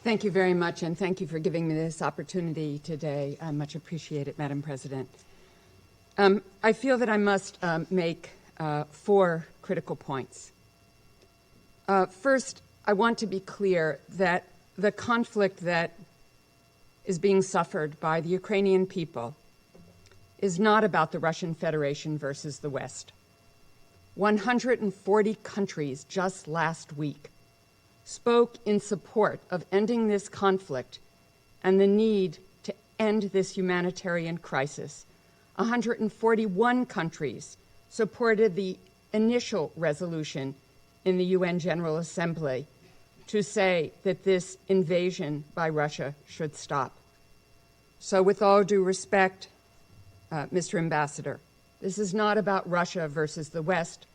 Thank you very much, and thank you for giving me this opportunity today. I much appreciate it, Madam President. I feel that I must make 4 critical points. First, I want to be clear that the conflict that is being suffered by the Ukrainian people is not about the Russian Federation versus the West. 140 countries just last week spoke in support of ending this conflict and the need to end this humanitarian crisis. 141 countries supported the initial resolution in the UN General Assembly to say that this invasion by Russia should stop. So with all due respect, Mr. Ambassador, this is not about Russia versus the West.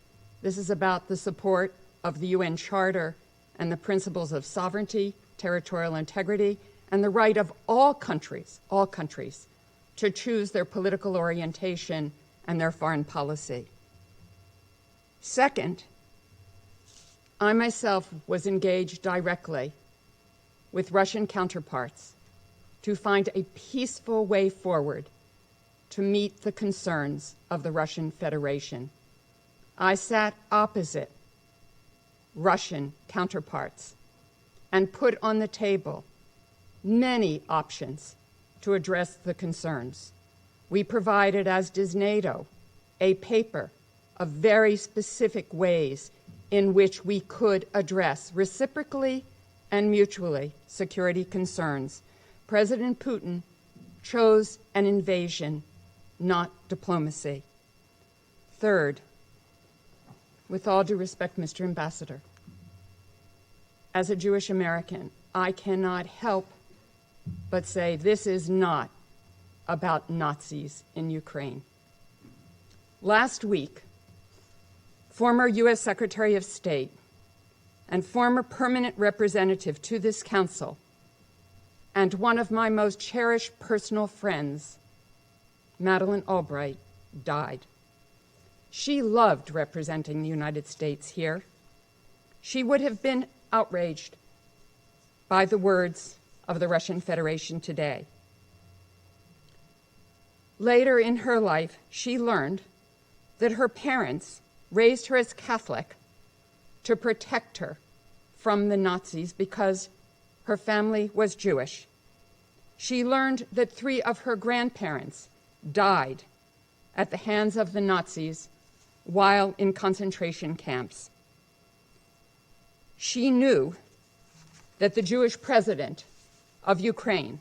This is about the support of the UN Charter and the principles of sovereignty, territorial integrity, and the right of all countries, to choose their political orientation and their foreign policy. Second, I myself was engaged directly with Russian counterparts to find a peaceful way forward to meet the concerns of the Russian Federation. I sat opposite Russian counterparts and put on the table many options to address the concerns. We provided, as does NATO, a paper of very specific ways in which we could address reciprocally and mutually security concerns. President Putin chose an invasion, not diplomacy. Third, with all due respect, Mr. Ambassador, as a Jewish American, I cannot help but say this is not about Nazis in Ukraine. Last week, former U.S. Secretary of State and former permanent representative to this council and one of my most cherished personal friends, Madeleine Albright, died. She loved representing the United States here. She would have been outraged by the words of the Russian Federation today. Later in her life, she learned that her parents raised her as Catholic to protect her from the Nazis because her family was Jewish. She learned that 3 of her grandparents died at the hands of the Nazis while in concentration camps. She knew that the Jewish president of Ukraine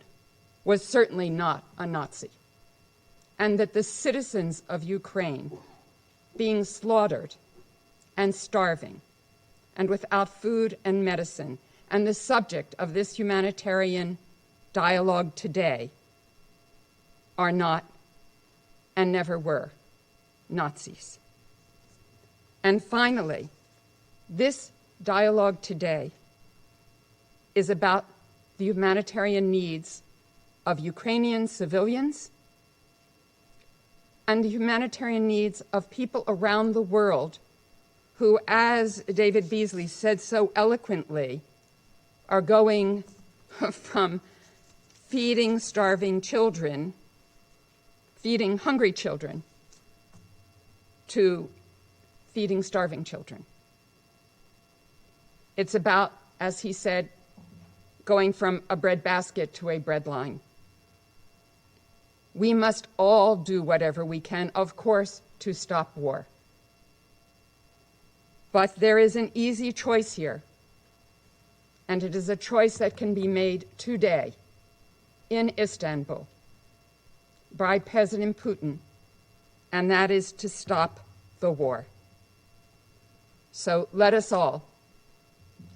was certainly not a Nazi, and that the citizens of Ukraine being slaughtered and starving and without food and medicine, and the subject of this humanitarian dialogue today, are not and never were Nazis. And finally, this dialogue today is about the humanitarian needs of Ukrainian civilians and the humanitarian needs of people around the world who, as David Beasley said so eloquently, are going from feeding starving children, feeding hungry children, to feeding starving children. It's about, as he said, going from a breadbasket to a bread line. We must all do whatever we can, of course, to stop war. But there is an easy choice here, and it is a choice that can be made today in Istanbul by President Putin, and that is to stop the war. So let us all,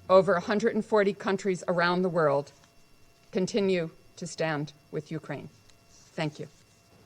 over 140 countries around the world, continue to stand with Ukraine. Thank you.